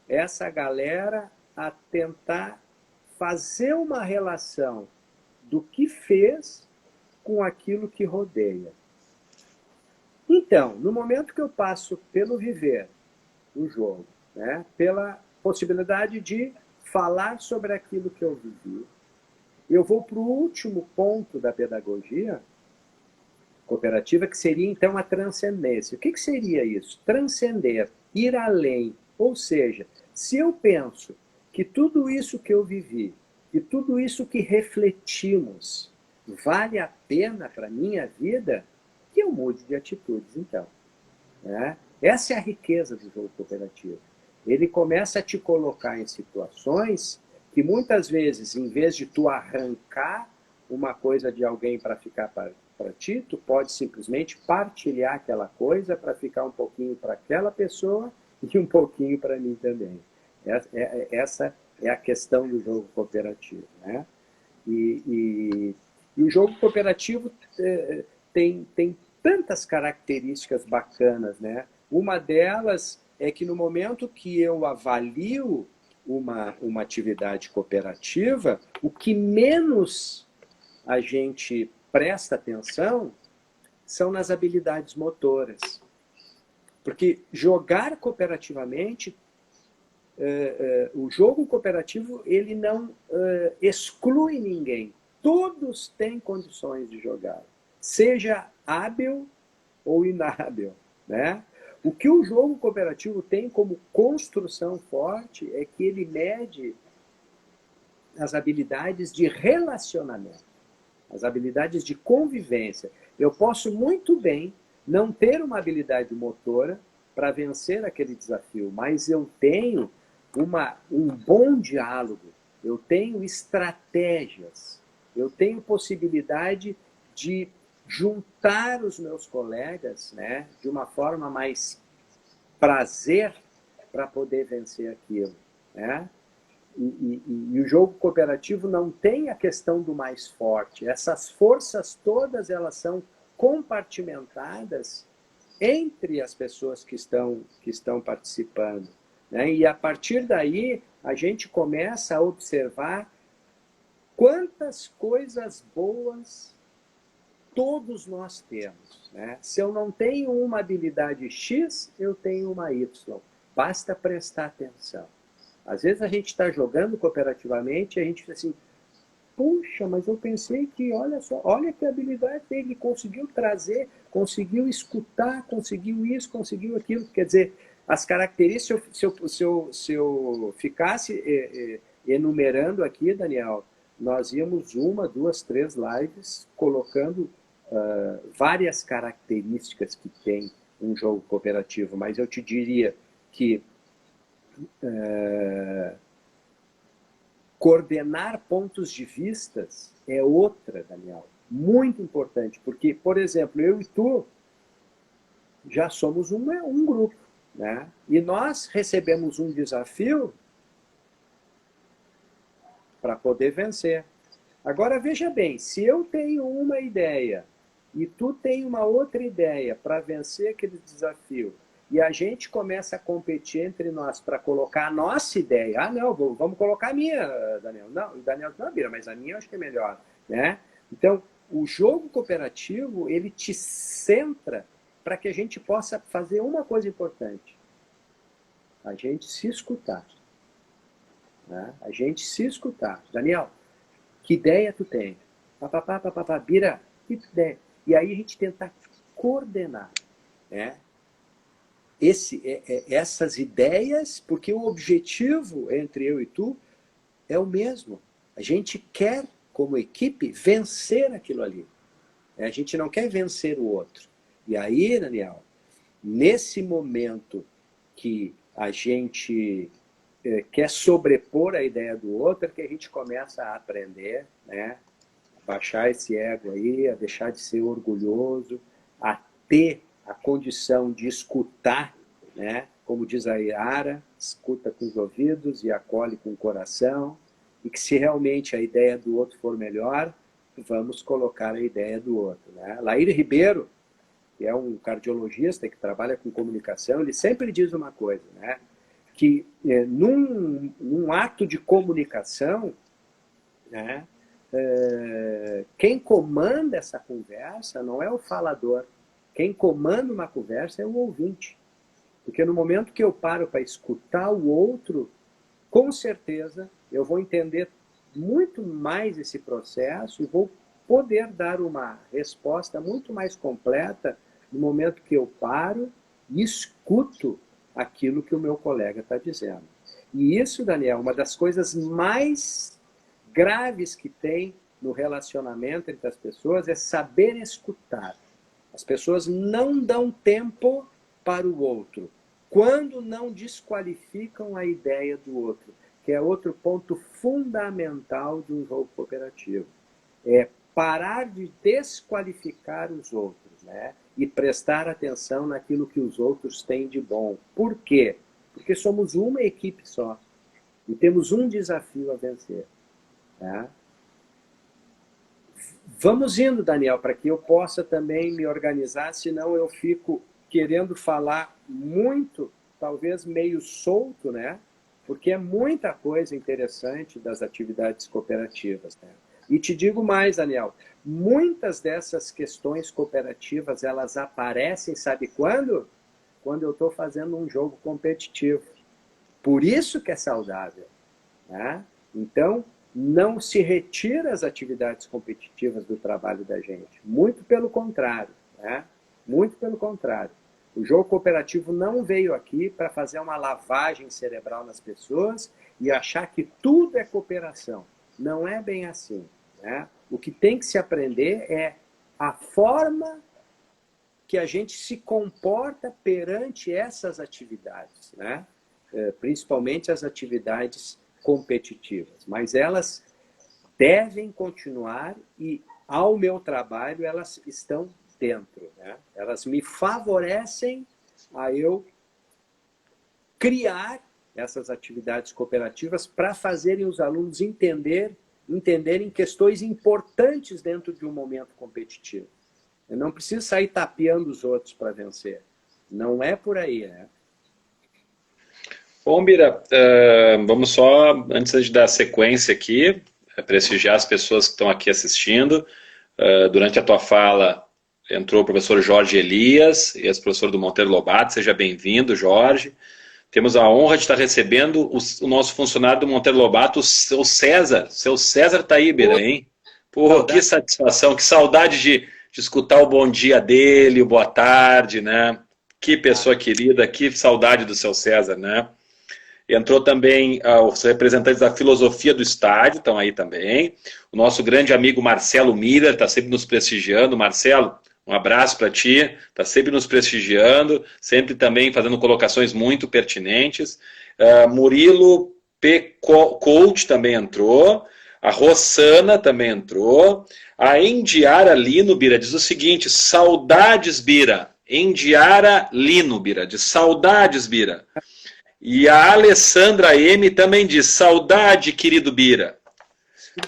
essa galera a tentar fazer uma relação do que fez com aquilo que rodeia. Então, no momento que eu passo pelo viver o jogo, né, pela possibilidade de falar sobre aquilo que eu vivi, eu vou para o último ponto da pedagogia cooperativa, que seria, então, a transcendência. O que seria isso? Transcender, ir além. Ou seja, se eu penso que tudo isso que eu vivi, e tudo isso que refletimos, vale a pena para a minha vida, que eu mude de atitudes, então. Né? Essa é a riqueza do jogo cooperativo. Ele começa a te colocar em situações que muitas vezes, em vez de tu arrancar uma coisa de alguém para ficar para ti, tu pode simplesmente partilhar aquela coisa para ficar um pouquinho para aquela pessoa e um pouquinho para mim também. Essa é a questão do jogo cooperativo. Né? E o jogo cooperativo tem tantas características bacanas. Né? Uma delas é que no momento que eu avalio uma atividade cooperativa, o que menos a gente presta atenção são nas habilidades motoras. Porque jogar cooperativamente, o jogo cooperativo, ele não exclui ninguém. Todos têm condições de jogar, seja hábil ou inábil. Né? O que o jogo cooperativo tem como construção forte é que ele mede as habilidades de relacionamento, as habilidades de convivência. Eu posso muito bem não ter uma habilidade motora para vencer aquele desafio, mas eu tenho um bom diálogo, eu tenho estratégias, eu tenho possibilidade de juntar os meus colegas, né, de uma forma mais prazer para poder vencer aquilo. Né? E o jogo cooperativo não tem a questão do mais forte. Essas forças todas, elas são compartimentadas entre as pessoas que estão participando. Né? E a partir daí, a gente começa a observar quantas coisas boas todos nós temos. Né? Se eu não tenho uma habilidade X, eu tenho uma Y. Basta prestar atenção. Às vezes a gente está jogando cooperativamente e a gente fica assim, puxa, mas eu pensei que, olha só, olha que habilidade dele, conseguiu trazer, conseguiu escutar, conseguiu isso, conseguiu aquilo. Quer dizer, as características, se eu ficasse enumerando aqui, Daniel, nós íamos 1, 2, 3 lives colocando várias características que tem um jogo cooperativo, mas eu te diria que coordenar pontos de vistas é outra, Daniel, muito importante, porque, por exemplo, eu e tu já somos um grupo, né? E nós recebemos um desafio para poder vencer. Agora, veja bem, se eu tenho uma ideia e tu tem uma outra ideia para vencer aquele desafio, e a gente começa a competir entre nós para colocar a nossa ideia. Ah, não, vamos colocar a minha, Daniel. Não, Daniel, não, Bira, mas a minha eu acho que é melhor. Né? Então, o jogo cooperativo, ele te centra para que a gente possa fazer uma coisa importante. A gente se escutar. Né? A gente se escutar. Daniel, que ideia tu tem? Bira, que ideia? E aí a gente tentar coordenar. Né? essas ideias, porque o objetivo entre eu e tu é o mesmo. A gente quer, como equipe, vencer aquilo ali. A gente não quer vencer o outro. E aí, Daniel, nesse momento que a gente quer sobrepor a ideia do outro, é que a gente começa a aprender, né? Baixar esse ego aí, a deixar de ser orgulhoso, a ter a condição de escutar, né? Como diz a Yara, escuta com os ouvidos e acolhe com o coração, e que se realmente a ideia do outro for melhor, vamos colocar a ideia do outro, né? Laíre Ribeiro, que é um cardiologista que trabalha com comunicação, ele sempre diz uma coisa, né? Que num ato de comunicação, né, quem comanda essa conversa não é o falador. Quem comanda uma conversa é o ouvinte. Porque no momento que eu paro para escutar o outro, com certeza eu vou entender muito mais esse processo e vou poder dar uma resposta muito mais completa no momento que eu paro e escuto aquilo que o meu colega está dizendo. E isso, Daniel, uma das coisas mais graves que tem no relacionamento entre as pessoas é saber escutar. As pessoas não dão tempo para o outro, quando não desqualificam a ideia do outro, que é outro ponto fundamental de um jogo cooperativo. É parar de desqualificar os outros, né? E prestar atenção naquilo que os outros têm de bom. Por quê? Porque somos uma equipe só. E temos um desafio a vencer. Tá? Vamos indo, Daniel, para que eu possa também me organizar, senão eu fico querendo falar muito, talvez meio solto, né? Porque é muita coisa interessante das atividades cooperativas, né? E te digo mais, Daniel, muitas dessas questões cooperativas, elas aparecem, sabe quando? Quando eu estou fazendo um jogo competitivo. Por isso que é saudável, né? Então, não se retira as atividades competitivas do trabalho da gente. Muito pelo contrário, né? Muito pelo contrário. O jogo cooperativo não veio aqui para fazer uma lavagem cerebral nas pessoas e achar que tudo é cooperação. Não é bem assim, né? O que tem que se aprender é a forma que a gente se comporta perante essas atividades, né? Principalmente as atividades competitivas. Mas elas devem continuar e, ao meu trabalho, elas estão dentro, né? Elas me favorecem a eu criar essas atividades cooperativas para fazerem os alunos entenderem questões importantes dentro de um momento competitivo. Eu não preciso sair tapeando os outros para vencer. Não é por aí, né? Bom, Bira, vamos só, antes de dar sequência aqui, prestigiar as pessoas que estão aqui assistindo. Durante a tua fala, entrou o professor Jorge Elias, ex-professor do Monteiro Lobato. Seja bem-vindo, Jorge. Temos a honra de estar recebendo o nosso funcionário do Monteiro Lobato, o seu César. Seu César está aí, Bira, hein? Pô, que satisfação, que saudade de escutar o bom dia dele, o boa tarde, né? Que pessoa querida, que saudade do seu César, né? Entrou também os representantes da filosofia do estádio, estão aí também. O nosso grande amigo Marcelo Miller está sempre nos prestigiando. Marcelo, um abraço para ti, está sempre nos prestigiando, sempre também fazendo colocações muito pertinentes. Murilo P. Coach também entrou. A Rossana também entrou. A Endiara Lino, Bira, diz o seguinte: saudades, Bira. Endiara Lino, Bira, diz saudades, Bira. E a Alessandra M também diz saudade, querido Bira.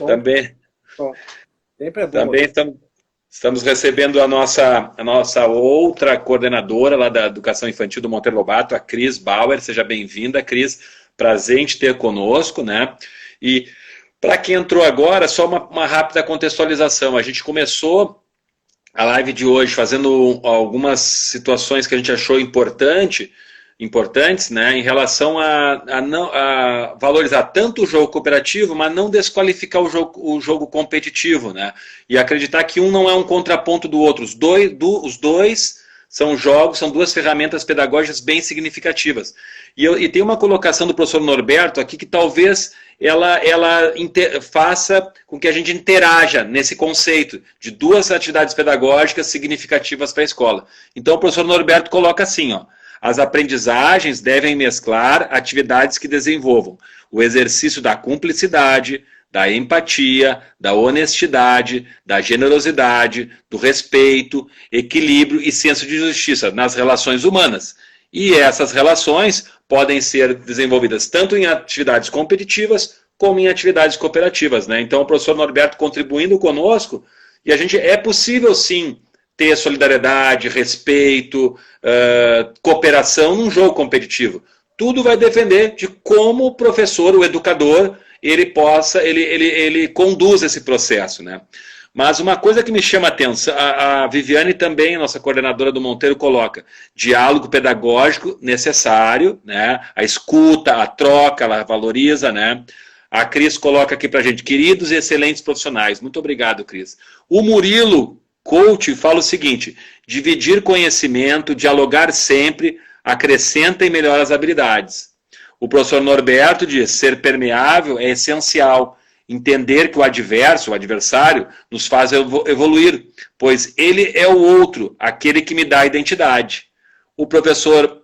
Também, bom. Sempre é bom. Também estamos recebendo a nossa outra coordenadora lá da Educação Infantil do Monteiro Lobato, a Cris Bauer. Seja bem-vinda, Cris. Prazer em te ter conosco, né? E para quem entrou agora, só uma rápida contextualização. A gente começou a live de hoje fazendo algumas situações que a gente achou importantes, né, em relação a valorizar tanto o jogo cooperativo, mas não desqualificar o jogo competitivo, né? E acreditar que um não é um contraponto do outro. Os dois são jogos, são duas ferramentas pedagógicas bem significativas. E tem uma colocação do professor Norberto aqui que talvez ela faça com que a gente interaja nesse conceito de duas atividades pedagógicas significativas para a escola. Então o professor Norberto coloca assim, ó, as aprendizagens devem mesclar atividades que desenvolvam o exercício da cumplicidade, da empatia, da honestidade, da generosidade, do respeito, equilíbrio e senso de justiça nas relações humanas. E essas relações podem ser desenvolvidas tanto em atividades competitivas como em atividades cooperativas, né? Então o professor Norberto contribuindo conosco, e a gente é possível sim ter solidariedade, respeito, cooperação num jogo competitivo. Tudo vai depender de como o professor, o educador, ele conduz esse processo, né? Mas uma coisa que me chama a atenção, a Viviane também, nossa coordenadora do Monteiro, coloca diálogo pedagógico necessário, né? A escuta, a troca, ela valoriza, né? A Cris coloca aqui pra gente, queridos e excelentes profissionais. Muito obrigado, Cris. O Murilo, coach, fala o seguinte, dividir conhecimento, dialogar sempre, acrescenta e melhora as habilidades. O professor Norberto diz, ser permeável é essencial. Entender que o adversário, nos faz evoluir, pois ele é o outro, aquele que me dá a identidade. O professor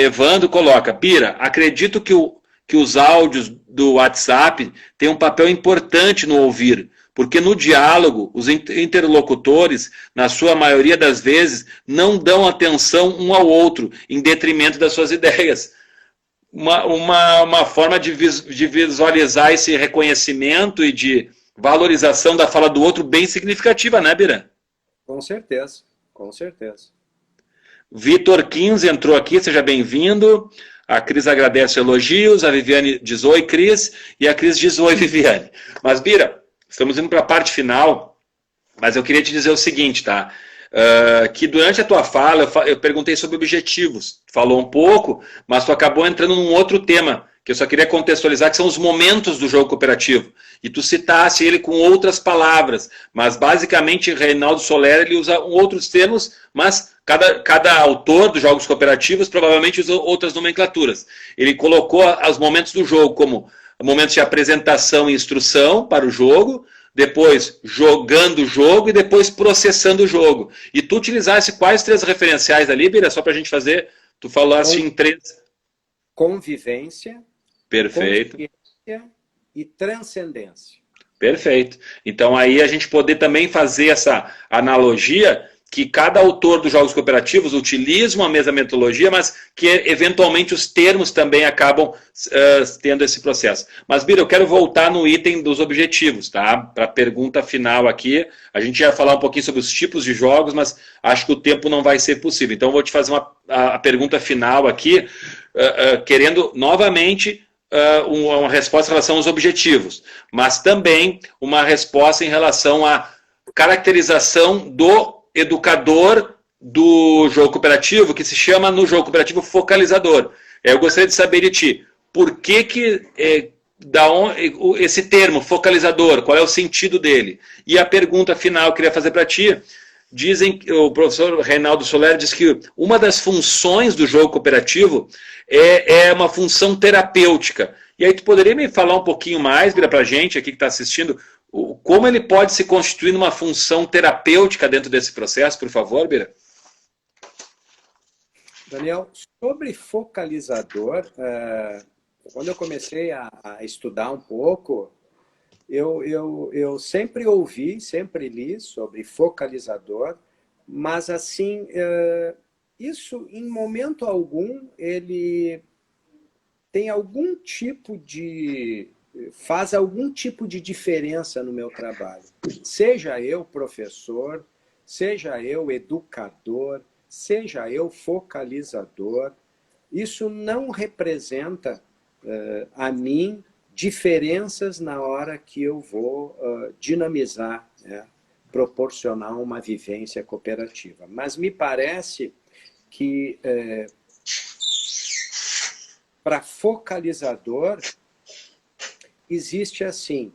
Evandro coloca, Bira, acredito que os áudios do WhatsApp têm um papel importante no ouvir, porque no diálogo, os interlocutores, na sua maioria das vezes, não dão atenção um ao outro, em detrimento das suas ideias. Uma forma de visualizar esse reconhecimento e de valorização da fala do outro bem significativa, né, Bira? Com certeza, com certeza. Vitor 15 entrou aqui, seja bem-vindo. A Cris agradece elogios, a Viviane diz oi, Cris, e a Cris diz oi, Viviane. Mas, Bira, estamos indo para a parte final, mas eu queria te dizer o seguinte, tá? Que durante a tua fala eu perguntei sobre objetivos, falou um pouco, mas tu acabou entrando num outro tema, que eu só queria contextualizar, que são os momentos do jogo cooperativo, e tu citasse ele com outras palavras, mas basicamente Reinaldo Soler ele usa outros termos, mas cada autor dos jogos cooperativos provavelmente usa outras nomenclaturas. Ele colocou os momentos do jogo como momentos de apresentação e instrução para o jogo, depois jogando o jogo e depois processando o jogo. E tu utilizasse quais 3 referenciais ali, Bira, só para a gente fazer, tu falasse em 3. Convivência, perfeito, consciência e transcendência. Perfeito. Então aí a gente poder também fazer essa analogia que cada autor dos jogos cooperativos utiliza uma mesma metodologia, mas que eventualmente os termos também acabam tendo esse processo. Mas, Bira, eu quero voltar no item dos objetivos, tá? Para a pergunta final aqui. A gente ia falar um pouquinho sobre os tipos de jogos, mas acho que o tempo não vai ser possível. Então, eu vou te fazer a pergunta final aqui, querendo novamente uma resposta em relação aos objetivos, mas também uma resposta em relação à caracterização do educador do jogo cooperativo, que se chama no jogo cooperativo focalizador. Eu gostaria de saber de ti, por que esse termo focalizador, qual é o sentido dele? E a pergunta final que eu queria fazer para ti, o professor Reinaldo Soler diz que uma das funções do jogo cooperativo é uma função terapêutica. E aí tu poderia me falar um pouquinho mais, Bira, para a gente aqui que está assistindo, como ele pode se constituir numa função terapêutica dentro desse processo, por favor, Bira? Daniel, sobre focalizador, quando eu comecei a estudar um pouco, eu sempre ouvi, sempre li sobre focalizador, mas assim, isso em momento algum ele tem algum tipo de... faz algum tipo de diferença no meu trabalho. Seja eu professor, seja eu educador, seja eu focalizador, isso não representa a mim diferenças na hora que eu vou dinamizar, né, proporcionar uma vivência cooperativa. Mas me parece que para focalizador existe assim,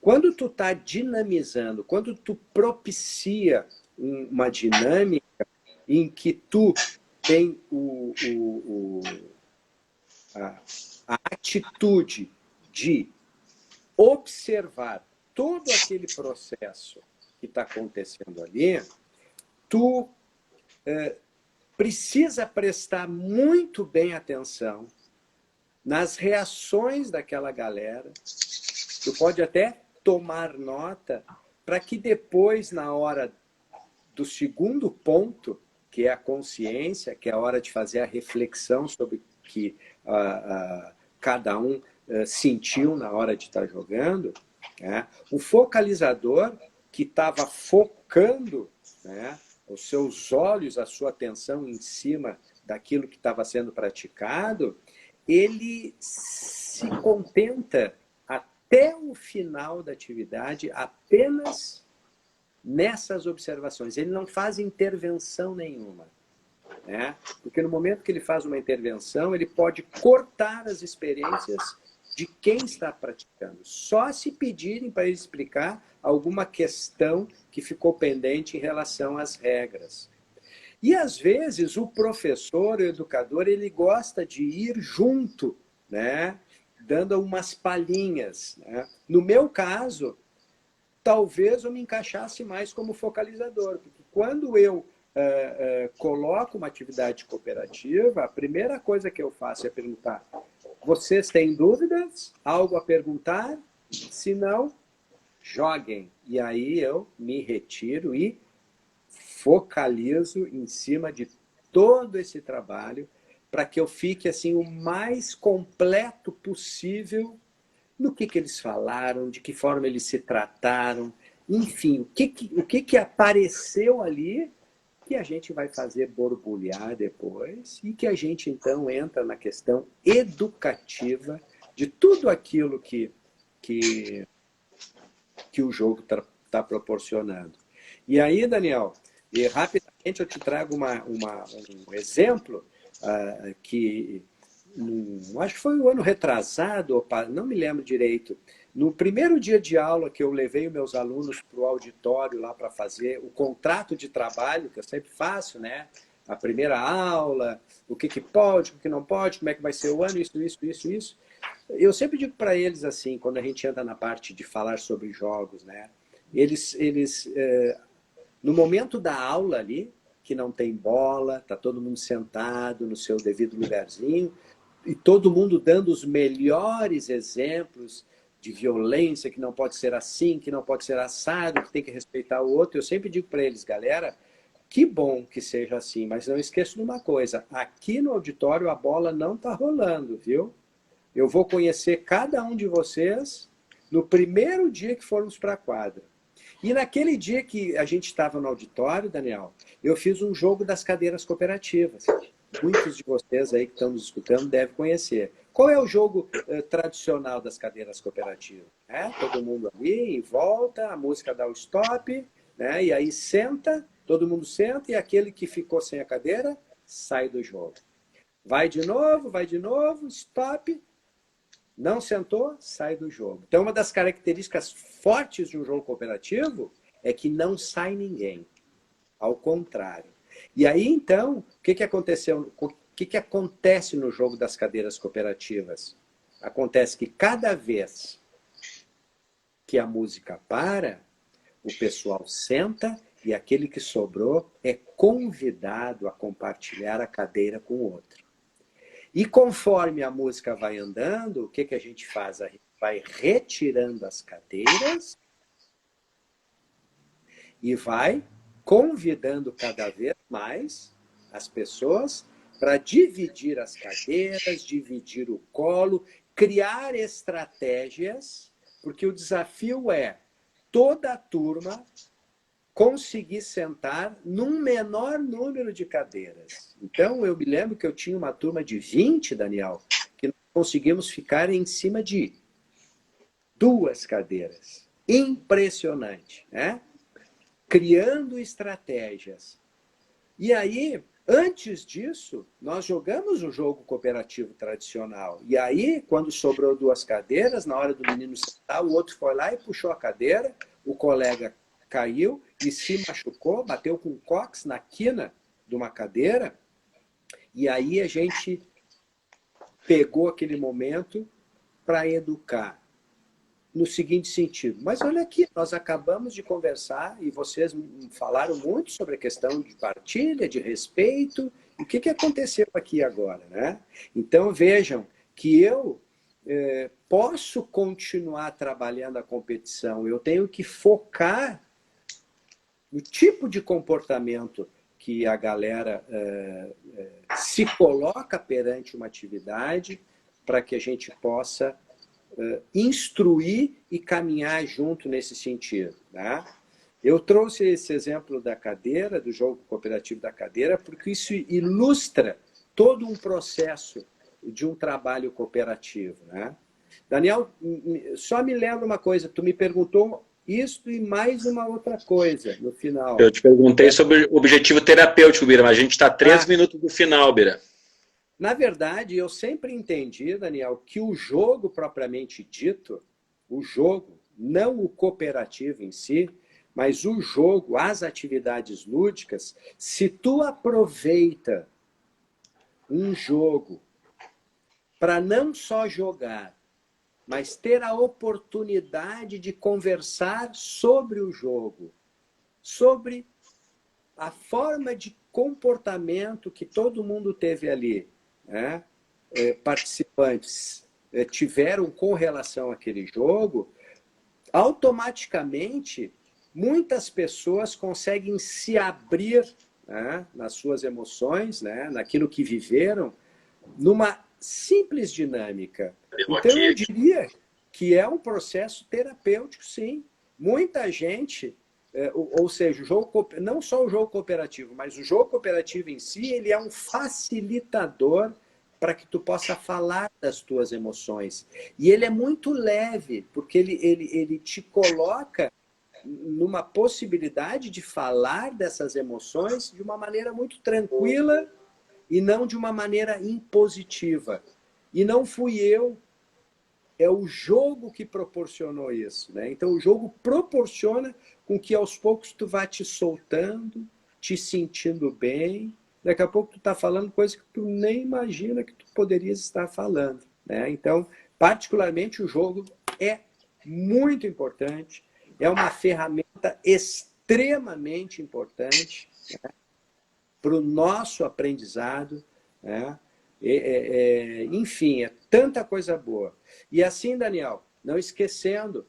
quando tu está dinamizando, quando tu propicia uma dinâmica, em que tu tem a atitude de observar todo aquele processo que está acontecendo ali, tu precisa prestar muito bem atenção nas reações daquela galera. Tu pode até tomar nota para que depois, na hora do segundo ponto, que é a consciência, que é a hora de fazer a reflexão sobre o que cada um sentiu na hora de estar jogando, né? O focalizador que estava focando, né, os seus olhos, a sua atenção em cima daquilo que estava sendo praticado, ele se contenta até o final da atividade apenas nessas observações. Ele não faz intervenção nenhuma, né? Porque no momento que ele faz uma intervenção, ele pode cortar as experiências de quem está praticando. Só se pedirem para ele explicar alguma questão que ficou pendente em relação às regras. E, às vezes, o professor, o educador, ele gosta de ir junto, né? Dando umas palhinhas, né? No meu caso, talvez eu me encaixasse mais como focalizador, porque quando eu coloco uma atividade cooperativa, a primeira coisa que eu faço é perguntar: vocês têm dúvidas? Algo a perguntar? Se não, joguem. E aí eu me retiro e focalizo em cima de todo esse trabalho para que eu fique assim o mais completo possível no que eles falaram, de que forma eles se trataram, enfim, o que apareceu ali que a gente vai fazer borbulhar depois e que a gente então entra na questão educativa de tudo aquilo que o jogo tá proporcionando. E aí, Daniel, rapidamente eu te trago um exemplo que acho que foi o ano retrasado, não me lembro direito. No primeiro dia de aula que eu levei os meus alunos para o auditório lá para fazer o contrato de trabalho, que eu sempre faço, né? A primeira aula, o que pode, o que não pode, como é que vai ser o ano, isso. Eu sempre digo para eles assim, quando a gente entra na parte de falar sobre jogos, né? Eles no momento da aula ali, que não tem bola, tá todo mundo sentado no seu devido lugarzinho, e todo mundo dando os melhores exemplos de violência, que não pode ser assim, que não pode ser assado, que tem que respeitar o outro. Eu sempre digo para eles, galera, que bom que seja assim, mas não esqueça de uma coisa, aqui no auditório a bola não está rolando, viu? Eu vou conhecer cada um de vocês no primeiro dia que formos para a quadra. E naquele dia que a gente estava no auditório, Daniel, eu fiz um jogo das cadeiras cooperativas. Muitos de vocês aí que estão nos escutando devem conhecer. Qual é o jogo tradicional das cadeiras cooperativas? Todo mundo ali em volta, a música dá o stop, né? E aí senta, todo mundo senta, e aquele que ficou sem a cadeira sai do jogo. Vai de novo, stop. Não sentou, sai do jogo. Então, uma das características fortes de um jogo cooperativo é que não sai ninguém. Ao contrário. E aí, então, o que aconteceu? O que acontece no jogo das cadeiras cooperativas? Acontece que cada vez que a música para, o pessoal senta e aquele que sobrou é convidado a compartilhar a cadeira com o outro. E conforme a música vai andando, o que a gente faz? A gente vai retirando as cadeiras e vai convidando cada vez mais as pessoas para dividir as cadeiras, dividir o colo, criar estratégias, porque o desafio é toda a turma conseguir sentar num menor número de cadeiras. Então, eu me lembro que eu tinha uma turma de 20, Daniel, que nós conseguimos ficar em cima de 2 cadeiras. Impressionante, né? Criando estratégias. E aí, antes disso, nós jogamos o jogo cooperativo tradicional. E aí, quando sobrou 2 cadeiras, na hora do menino sentar, o outro foi lá e puxou a cadeira, o colega caiu e se machucou, bateu com o cóccix na quina de uma cadeira, e aí a gente pegou aquele momento para educar. No seguinte sentido, mas olha aqui, nós acabamos de conversar e vocês falaram muito sobre a questão de partilha, de respeito, e o que aconteceu aqui agora, né? Então vejam que eu posso continuar trabalhando a competição, eu tenho que focar no tipo de comportamento que a galera se coloca perante uma atividade para que a gente possa instruir e caminhar junto nesse sentido. Tá? Eu trouxe esse exemplo da cadeira, do jogo cooperativo da cadeira, porque isso ilustra todo um processo de um trabalho cooperativo. Né? Daniel, só me lembra uma coisa, tu me perguntou isso e mais uma outra coisa no final. Eu te perguntei sobre o objetivo terapêutico, Bira, mas a gente está 3 minutos do final, Bira. Na verdade, eu sempre entendi, Daniel, que o jogo propriamente dito, o jogo, não o cooperativo em si, mas o jogo, as atividades lúdicas, se tu aproveita um jogo para não só jogar, mas ter a oportunidade de conversar sobre o jogo, sobre a forma de comportamento que todo mundo teve ali, né? Participantes tiveram com relação àquele jogo, automaticamente muitas pessoas conseguem se abrir, né, nas suas emoções, né, naquilo que viveram, numa simples dinâmica. Então eu diria que é um processo terapêutico, sim. Muita gente, ou seja, o jogo, não só o jogo cooperativo, mas o jogo cooperativo em si, ele é um facilitador para que tu possa falar das tuas emoções. E ele é muito leve, porque ele te coloca numa possibilidade de falar dessas emoções de uma maneira muito tranquila e não de uma maneira impositiva. E não fui eu, é o jogo que proporcionou isso. Né? Então o jogo proporciona com que aos poucos tu vá te soltando, te sentindo bem. Daqui a pouco tu está falando coisa que tu nem imagina que tu poderias estar falando. Né? Então, particularmente, o jogo é muito importante, é uma ferramenta extremamente importante, né, para o nosso aprendizado. Né? Enfim, é tanta coisa boa. E assim, Daniel, não esquecendo,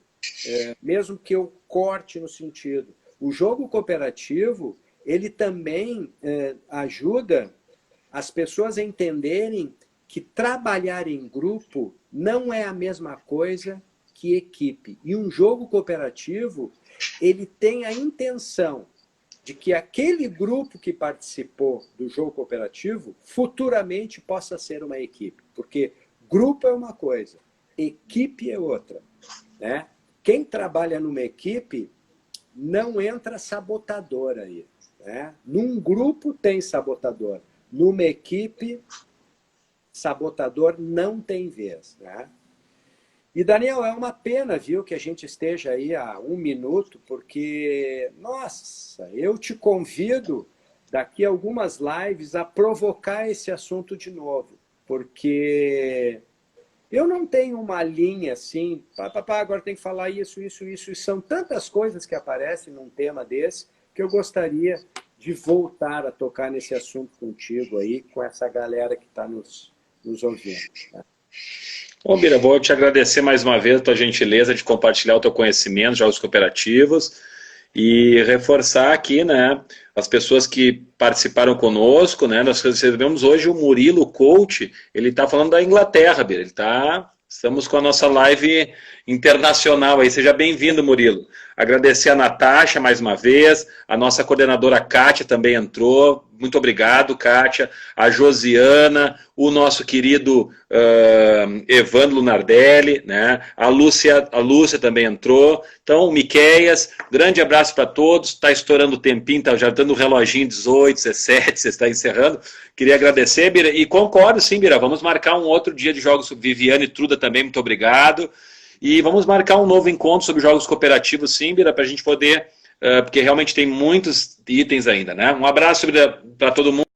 mesmo que eu corte no sentido, o jogo cooperativo, ele também ajuda as pessoas a entenderem que trabalhar em grupo não é a mesma coisa que equipe. E um jogo cooperativo, ele tem a intenção de que aquele grupo que participou do jogo cooperativo futuramente possa ser uma equipe. Porque grupo é uma coisa, equipe é outra. Né? Quem trabalha numa equipe não entra sabotador aí. Né? Num grupo tem sabotador. Numa equipe, sabotador não tem vez. Né? E, Daniel, é uma pena, viu, que a gente esteja aí há 1 minuto, porque, nossa, eu te convido daqui a algumas lives a provocar esse assunto de novo, porque eu não tenho uma linha assim, agora tem que falar isso, e são tantas coisas que aparecem num tema desse, que eu gostaria de voltar a tocar nesse assunto contigo aí, com essa galera que está nos ouvindo. Né? Bom, Bira, vou te agradecer mais uma vez a tua gentileza de compartilhar o teu conhecimento de jogos cooperativos e reforçar aqui, né, as pessoas que participaram conosco, né, nós recebemos hoje o Murilo Coach, ele está falando da Inglaterra, Bira, estamos com a nossa live internacional aí, seja bem-vindo, Murilo. Agradecer a Natasha mais uma vez, a nossa coordenadora Kátia também entrou, muito obrigado, Kátia, a Josiana, o nosso querido Evandro Lunardelli, né? A Lúcia também entrou, então o Miqueias, grande abraço para todos, está estourando o tempinho, está já dando o reloginho 18, 17, você está encerrando, queria agradecer, Bira, e concordo sim, Bira, vamos marcar um outro dia de jogos, Viviane Truda também, muito obrigado. E vamos marcar um novo encontro sobre jogos cooperativos, sim, Bira, para a gente poder porque realmente tem muitos itens ainda, né? Um abraço para todo mundo.